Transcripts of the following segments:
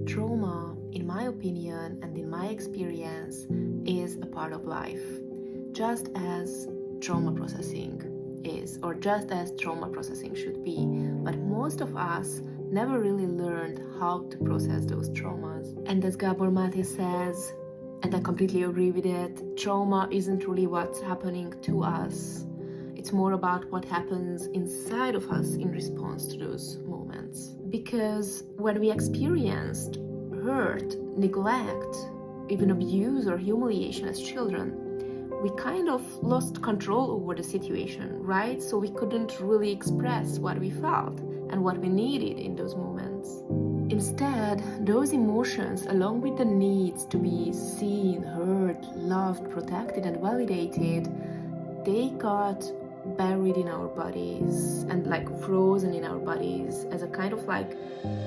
Trauma, in my opinion and in my experience, is a part of life, just as trauma processing is, or just as trauma processing should be. But most of us never really learned how to process those traumas. And as Gabor Mate says, and I completely agree with it, trauma isn't really what's happening to us. It's more about what happens inside of us in response to those moments. Because when we experienced hurt, neglect, even abuse or humiliation as children, we kind of lost control over the situation, right? So we couldn't really express what we felt and what we needed in those moments. Instead, those emotions, along with the needs to be seen, heard, loved, protected, and validated, they got buried in our bodies and like frozen in our bodies as a kind of like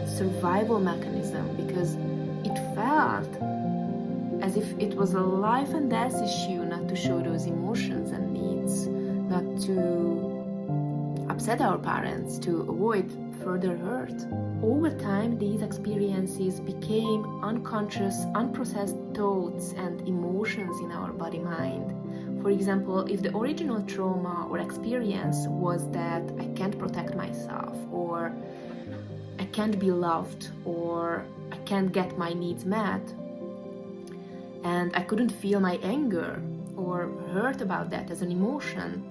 survival mechanism, because it felt as if it was a life and death issue not to show those emotions and needs, not to upset our parents, to avoid further hurt. Over time, these experiences became unconscious, unprocessed thoughts and emotions in our body-mind. For example, if the original trauma or experience was that I can't protect myself, or I can't be loved, or I can't get my needs met, and I couldn't feel my anger or hurt about that as an emotion,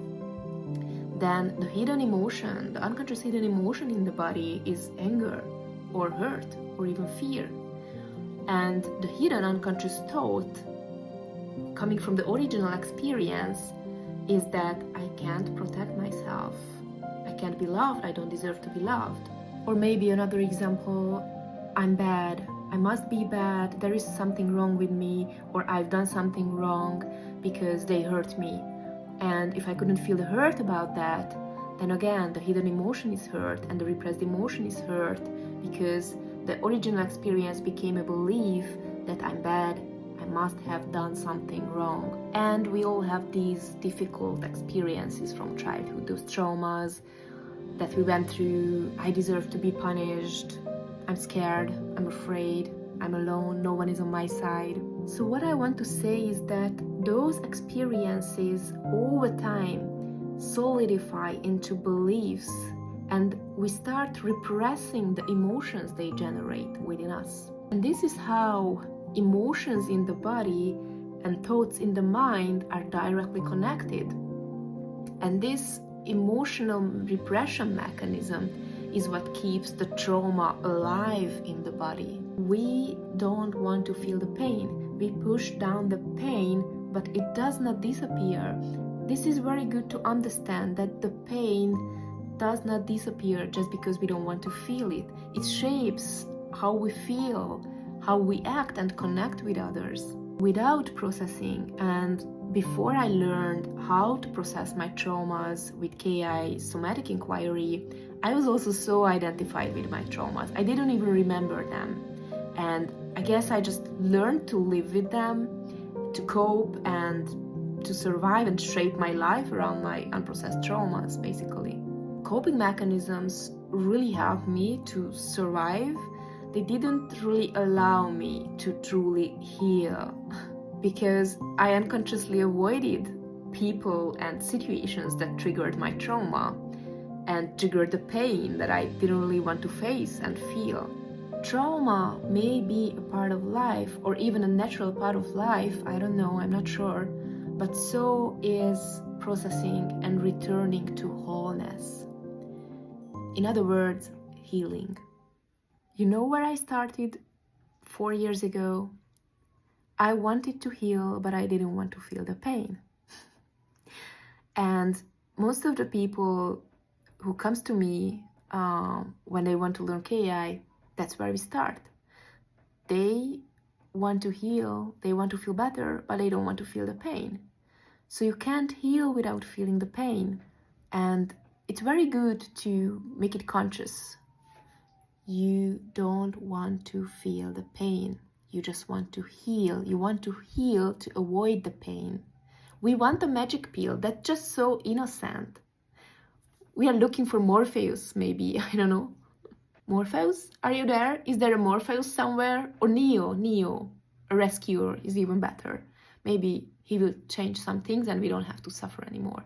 then the hidden emotion, the unconscious hidden emotion in the body is anger or hurt or even fear. And the hidden unconscious thought coming from the original experience is that I can't protect myself, I can't be loved, I don't deserve to be loved. Or maybe another example, I'm bad, I must be bad, there is something wrong with me, or I've done something wrong because they hurt me. And if I couldn't feel the hurt about that, then again the hidden emotion is hurt and the repressed emotion is hurt, because the original experience became a belief that I'm bad, I must have done something wrong. And we all have these difficult experiences from childhood, those traumas that we went through. I deserve to be punished, I'm scared, I'm afraid, I'm alone, no one is on my side. So what I want to say is that those experiences over time solidify into beliefs, and we start repressing the emotions they generate within us. And this is how emotions in the body and thoughts in the mind are directly connected. And this emotional repression mechanism is what keeps the trauma alive in the body. We don't want to feel the pain. We push down the pain, but it does not disappear. This is very good to understand, that the pain does not disappear just because we don't want to feel it. It shapes how we feel, how we act and connect with others. Without processing, and before I learned how to process my traumas with KI somatic inquiry, I was also so identified with my traumas. I didn't even remember them. And I guess I just learned to live with them, to cope and to survive and shape my life around my unprocessed traumas, basically. Coping mechanisms really helped me to survive. They didn't really allow me to truly heal, because I unconsciously avoided people and situations that triggered my trauma and triggered the pain that I didn't really want to face and feel. Trauma may be a part of life, or even a natural part of life, I don't know, I'm not sure, but so is processing and returning to wholeness. In other words, healing. You know where I started 4 years ago? I wanted to heal, but I didn't want to feel the pain. And most of the people who comes to me when they want to learn KI, that's where we start. They want to heal, they want to feel better, but they don't want to feel the pain. So you can't heal without feeling the pain. And it's very good to make it conscious. You don't want to feel the pain. You just want to heal. You want to heal to avoid the pain. We want the magic pill that's just so innocent. We are looking for Morpheus, maybe, I don't know. Morpheus, are you there? Is there a Morpheus somewhere? Or Neo, a rescuer is even better. Maybe he will change some things and we don't have to suffer anymore.